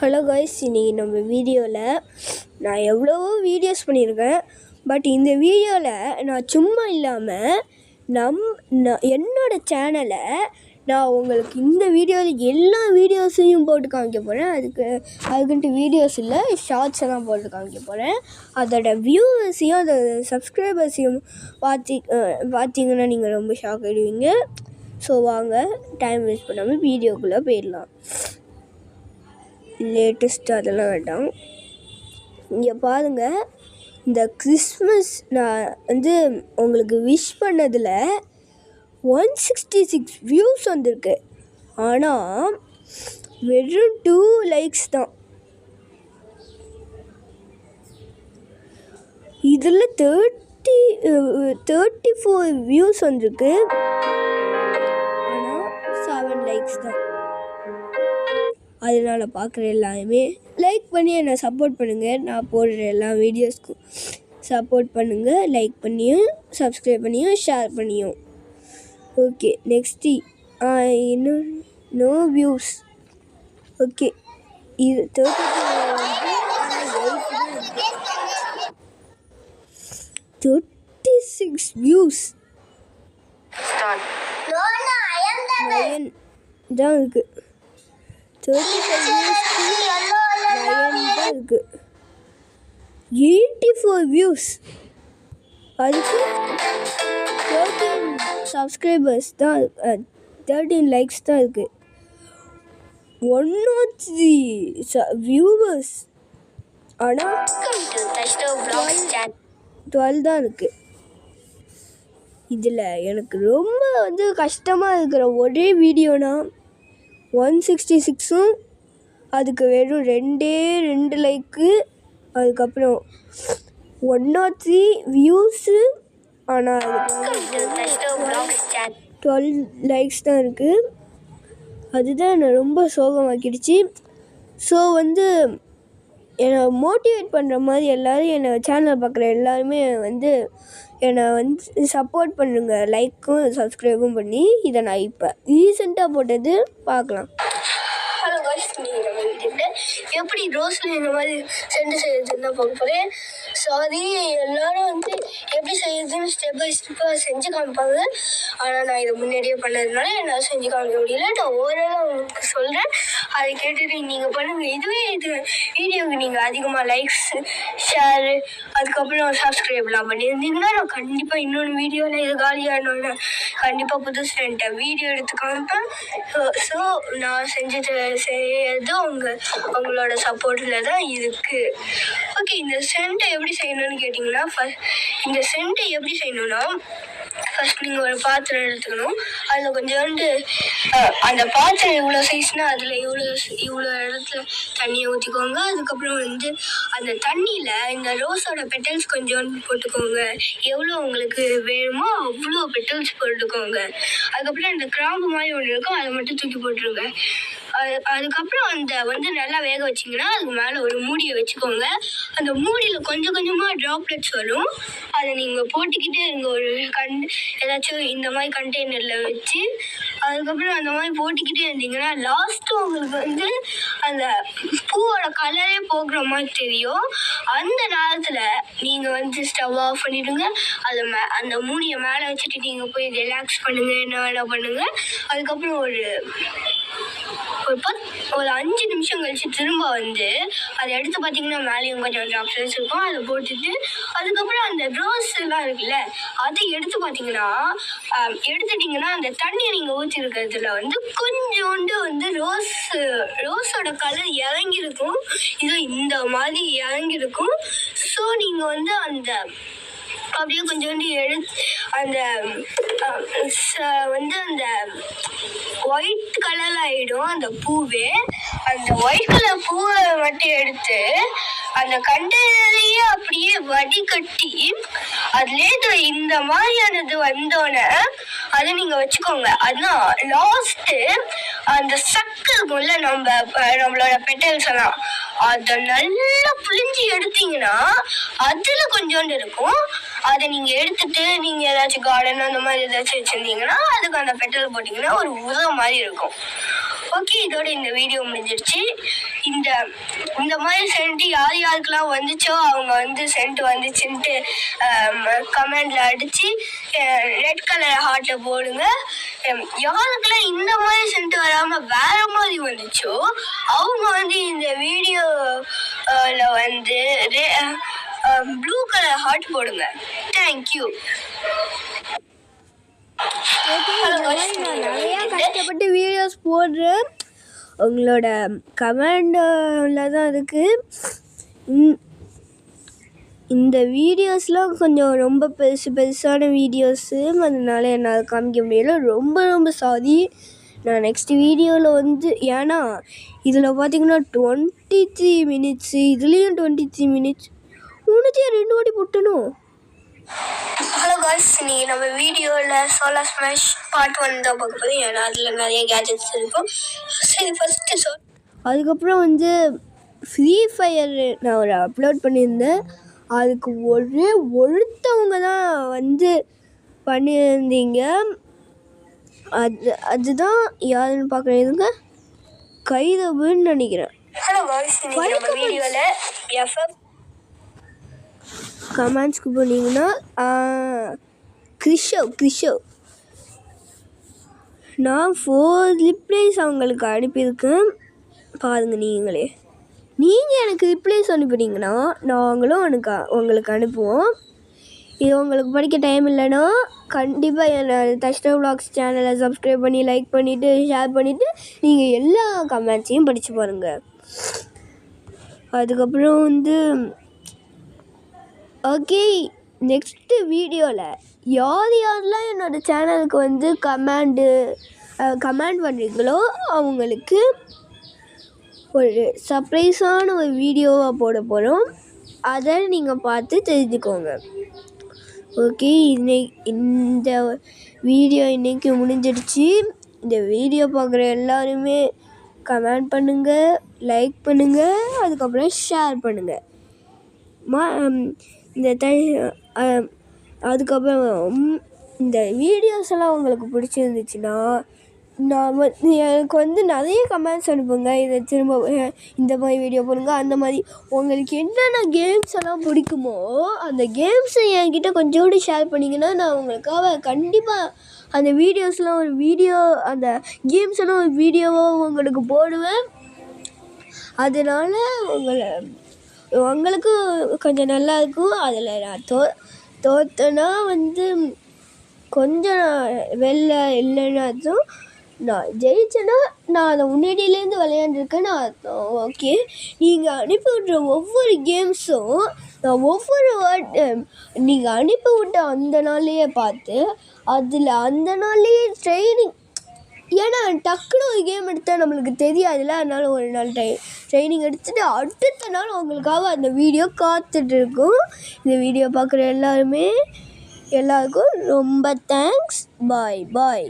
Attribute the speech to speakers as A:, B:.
A: Hello guys, இன்றைக்கி நம்ம வீடியோவில் நான் எவ்வளவோ வீடியோஸ் பண்ணியிருக்கேன். பட் இந்த வீடியோவில் நான் சும்மா இல்லாமல் என்னோடய சேனலை நான் உங்களுக்கு இந்த வீடியோவில் எல்லா வீடியோஸையும் போட்டு காமிக்க போகிறேன். அதுக்குன்ட்டு வீடியோஸ் இல்லை, ஷார்ட்ஸ் எல்லாம் போட்டு காமிக்க போகிறேன். அதோட வியூவர்ஸையும் அதோட சப்ஸ்கிரைபர்ஸையும் பார்த்தீங்கன்னா நீங்கள் ரொம்ப ஷாக் ஆகிடுவீங்க. ஸோ வாங்க, டைம் வேஸ்ட் பண்ணாமல் வீடியோக்குள்ளே போயிடலாம். லேட்டஸ்ட்டு அதெல்லாம் வேண்டாம். இங்கே பாருங்கள், இந்த கிறிஸ்மஸ் நான் உங்களுக்கு விஷ் பண்ணதில் 166 வியூஸ் வந்திருக்கு. ஆனால் வெறும் 2 லைக்ஸ் தான். இதில் 34 வியூஸ் வந்திருக்கு. ஆனால் 7 லைக்ஸ் தான். அதனால் பார்க்குற எல்லாருமே லைக் பண்ணி என்னை சப்போர்ட் பண்ணுங்கள். நான் போடுற எல்லா வீடியோஸ்க்கும் சப்போர்ட் பண்ணுங்கள். லைக் பண்ணியும் சப்ஸ்கிரைப் பண்ணியும் ஷேர் பண்ணியும். ஓகே, நெக்ஸ்ட்டு இன்னும் நோ வியூஸ். ஓகே, இது 36 வியூஸ் தான் இருக்குது. 84 வியூஸ். அதுக்கு 13 சப்ஸ்கிரைபர்ஸ் தான், 13 லைக்ஸ் தான் இருக்குது. 103 வியூவர்ஸ். ஆனால் 12 தான் இருக்குது. இதில் எனக்கு ரொம்ப கஷ்டமாக இருக்கிற ஒரே வீடியோனா 166ம் அதுக்கு வெறும் 2 லைக்கு. அதுக்கப்புறம் 103 வியூஸு. ஆனால் அதுக்கு 12 லைக்ஸ் தான் இருக்குது. அதுதான் என்னை ரொம்ப சோகமாக்கிடுச்சு. ஸோ என்னை மோட்டிவேட் பண்ணுற மாதிரி எல்லோரும் என்னை சேனல் பார்க்குற எல்லாருமே என்னை சப்போர்ட் பண்ணுங்கள். லைக்கும் சப்ஸ்கிரைபும் பண்ணி. இதை நான் இப்போ ரீசெண்டாக போட்டது பார்க்கலாம். ஹலோ காய்ஸ், நீங்கள் நம்ம வீட்டில் எப்படி ரோஸில் இந்த மாதிரி சென்ட் செய்யறதுன்னு தான் பார்க்க போகிறேன். சாரி, எல்லோரும் எப்படி செய்யறதுன்னு ஸ்டெப் பை ஸ்டெப்பாக செஞ்சு காமிப்பாங்க. ஆனால் நான் இதை முன்னாடியே பண்ணதுனால என்னால் செஞ்சு காமிக்க முடியல. நான் ஓரளவு உங்களுக்கு சொல்கிறேன், அதை கேட்டுட்டு நீங்கள் பண்ணுங்கள். இது வீடியோவுக்கு நீங்கள் அதிகமாக லைக்ஸ், ஷேரு, அதுக்கப்புறம் சப்ஸ்கிரைப்லாம் பண்ணியிருந்தீங்கன்னா நான் கண்டிப்பாக இன்னொன்று வீடியோவில் இது காலியானோன்னு கண்டிப்பாக புதுசு வீடியோ எடுத்து காமிப்பேன். ஸோ நான் செய்யறது உங்களோட சப்போர்ட்டில் தான் இருக்குது. ஓகே, இந்த சென்ட்டை எப்படி செய்யணும்னு கேட்டிங்கன்னா, இந்த சென்ட்டை எப்படி செய்யணும்னா, ஃபஸ்ட் நீங்கள் ஒரு பாத்திரம் எடுத்துக்கணும். அதில் கொஞ்சோண்டு அந்த பாத்திரம் இவ்வளோ சைஸ்னால் அதில் இவ்வளோ இடத்துல தண்ணியை ஊற்றிக்கோங்க. அதுக்கப்புறம் அந்த தண்ணியில் இந்த ரோஸோட பெட்டல்ஸ் கொஞ்சோண்டு போட்டுக்கோங்க. எவ்வளோ உங்களுக்கு வேணுமோ அவ்வளோ பெட்டல்ஸ் போட்டுக்கோங்க. அதுக்கப்புறம் இந்த கிராம்பு மாதிரி ஒன்று இருக்கும், அதை மட்டும் தூக்கி போட்டுருங்க. அதுக்கப்புறம் நல்லா வேக வச்சிங்கன்னா அதுக்கு மேலே ஒரு மூடியை வச்சுக்கோங்க. அந்த மூடியில் கொஞ்சம் கொஞ்சமாக ட்ராப்லெட்ஸ் வரும். அதை நீங்கள் போட்டுக்கிட்டே இருங்க. ஒரு ஏதாச்சும் இந்த மாதிரி கண்டெய்னரில் வச்சு அதுக்கப்புறம் அந்த மாதிரி போட்டுக்கிட்டே இருந்தீங்கன்னா லாஸ்ட்டு உங்களுக்கு அந்த பூவோட கலரே போகிற மாதிரி தெரியும். அந்த நேரத்தில் நீங்கள் ஸ்டவ் ஆஃப் பண்ணிவிடுங்க. அந்த மூடியை மேலே வச்சுட்டு நீங்கள் போய் ரிலாக்ஸ் பண்ணுங்கள், என்ன வேணால் பண்ணுங்கள். அதுக்கப்புறம் ஒரு 5 நிமிஷம் கழிச்சு திரும்ப அதை எடுத்து பார்த்தீங்கன்னா மேலேயும் கொஞ்சம் ட்ராப்ஸ் இருக்கும். அதை போட்டுட்டு அதுக்கப்புறம் அந்த ரோஸ் எல்லாம் இருக்குல்ல, அதை எடுத்துட்டிங்கன்னா அந்த தண்ணியை நீங்கள் ஊற்றிருக்கிறதுல கொஞ்சோண்டு ரோஸோட கலர் இறங்கியிருக்கும். இது இந்த மாதிரி இறங்கியிருக்கும். ஸோ நீங்கள் அந்த அப்படியே கொஞ்சோண்டு அந்த ஒயிட் கலர் ஆகிடும் அந்த பூவே. அந்த ஒயிட் கலர் பூவை மட்டும் எடுத்து அந்த கண்டெய்னரையே அப்படியே வடிகட்டி அதுலேருந்து இந்த மாதிரியானது வந்தோடனே அதை நீங்கள் வச்சுக்கோங்க. அதுதான் லாஸ்ட்டு அந்த சக்கு இருக்கும்ல, நம்மளோட பெட்டல்ஸ் எல்லாம் அதை நல்லா புளிஞ்சு எடுத்தீங்கன்னா அதில் கொஞ்சோண்டு இருக்கும். அதை நீங்கள் எடுத்துட்டு நீங்கள் ஏதாச்சும் கார்டன் அந்த மாதிரி ஏதாச்சும் வச்சுருந்தீங்கன்னா அதுக்கு அந்த பெட்டல் போட்டிங்கன்னா ஒரு உரம் மாதிரி இருக்கும். ஓகே, இதோட இந்த வீடியோ முடிஞ்சிருச்சு. இந்த இந்த மாதிரி சென்ட் யார் யாருக்கெல்லாம் வந்துச்சோ அவங்க வந்து சென்ட் வந்துச்சுன்ட்டு கமெண்ட்ல அடிச்சு ரெட் கலர் ஹார்ட்ல போடுங்க. யாருக்கெல்லாம் இந்த மாதிரி சென்ட் வராம வேற மாதிரி வந்துச்சோ அவங்க வந்து இந்த வீடியோல வந்து ப்ளூ கலர் ஹார்ட் போடுங்க. தேங்க்யூ. நிறையா கஷ்டப்பட்டு வீடியோஸ் போடுறேன். உங்களோட கமெண்டில் தான் இருக்குது. இந்த வீடியோஸ்லாம் கொஞ்சம் ரொம்ப பெருசான வீடியோஸு, அதனால என்னால் காமிக்க முடியல. ரொம்ப ரொம்ப சாரி. நான் நெக்ஸ்ட் வீடியோவில் வந்து ஏன்னா இதில் பார்த்தீங்கன்னா 23 மினிட்ஸு, இதுலேயும் 23 மினிட்ஸ், உனத்தையும் 2 வாட்டி போட்டணும். ஹலோ காய்ஸ், இன்னைக்கு நம்ம வீடியோவில் சோலார் ஸ்மாஷ் பார்ட் 1 தான் பார்க்க போகிறோம். ஏன்னா அதில் நிறைய கேஜெட்ஸ் இருக்கும். சரி, ஃபஸ்ட்டு அதுக்கப்புறம் வந்து ஃப்ரீ ஃபயர் நான் ஒரு அப்லோட் பண்ணியிருந்தேன். அதுக்கு ஒருத்தவங்க தான் வந்து பண்ணியிருந்தீங்க. அதுதான் யாருன்னு பார்க்குறதுங்க, கைதவுன்னு நினைக்கிறேன். ஹலோ காய்ஸ், இன்னைக்கு நம்ம வீடியோவில் எஃப்எஃப் கமெண்ட்ஸ்க்கு போனீங்கன்னா கிறிஷவ் நான் 4 ரிப்ளைஸ் அவங்களுக்கு அனுப்பியிருக்கேன். பாருங்கள் நீங்களே. நீங்கள் எனக்கு ரிப்ளைஸ் அனுப்புனீங்கன்னா நாங்களும் உங்களுக்கு அனுப்புவோம். இது உங்களுக்கு படிக்க டைம் இல்லைன்னா கண்டிப்பாக என்னோட தஷ்டா விலாக்ஸ் சேனலை சப்ஸ்கிரைப் பண்ணி லைக் பண்ணிவிட்டு ஷேர் பண்ணிவிட்டு நீங்கள் எல்லா கமெண்ட்ஸையும் படித்து பாருங்கள். அதுக்கப்புறம் வந்து ஓகே, நெக்ஸ்ட்டு வீடியோவில் யாரெல்லாம் என்னோடய சேனலுக்கு வந்து கமெண்ட் பண்ணுறீங்களோ அவங்களுக்கு ஒரு சர்ப்ரைஸான ஒரு வீடியோவாக போட போகிறோம். அதை நீங்கள் பார்த்து தெரிஞ்சுக்கோங்க. ஓகே, இந்த வீடியோ இன்றைக்கி முடிஞ்சிடுச்சு. இந்த வீடியோ பார்க்குற எல்லாருமே கமெண்ட் பண்ணுங்கள், லைக் பண்ணுங்கள், அதுக்கப்புறம் ஷேர் பண்ணுங்கள். அதுக்கப்புறம் இந்த வீடியோஸ் எல்லாம் உங்களுக்கு பிடிச்சிருந்துச்சுன்னா எனக்கு வந்து நிறைய கமெண்ட்ஸ் அனுப்புங்க. இதை திரும்ப இந்த மாதிரி வீடியோ போடுங்க. அந்த மாதிரி உங்களுக்கு என்னென்ன கேம்ஸ் எல்லாம் பிடிக்குமோ அந்த கேம்ஸை என்கிட்ட கொஞ்சோண்டு ஷேர் பண்ணிங்கன்னா நான் உங்களுக்காக கண்டிப்பாக அந்த வீடியோஸ்லாம் அந்த கேம்ஸ் எல்லாம் ஒரு வீடியோவாக உங்களுக்கு போடுவேன். அதனால் உங்களுக்கு கொஞ்சம் நல்லாயிருக்கும். அதில் நான் தோத்தனா வந்து கொஞ்சம் வெளில இல்லைன்னாச்சும் நான் ஜெயிச்சேன்னா நான் அதை முன்னாடியிலேருந்து விளையாண்டுருக்கேன்னு அர்த்தம். ஓகே, நீங்கள் அனுப்பி விட்ற ஒவ்வொரு கேம்ஸும் நான் நீங்கள் அனுப்பி விட்ட அந்த நாள்லேயே பார்த்து அதில் அந்த நாள்லேயே ட்ரைனிங், ஏன்னா டக்குன்னு ஒரு கேம் எடுத்தால் நம்மளுக்கு தெரியாதுல்ல. அதனால ஒரு நாள் ட்ரைனிங் எடுத்துகிட்டு அடுத்த நாள் உங்களுக்காக அந்த வீடியோ காத்துட்ருக்கும். இந்த வீடியோ பார்க்குற எல்லாருக்கும் ரொம்ப தேங்க்ஸ். பாய்.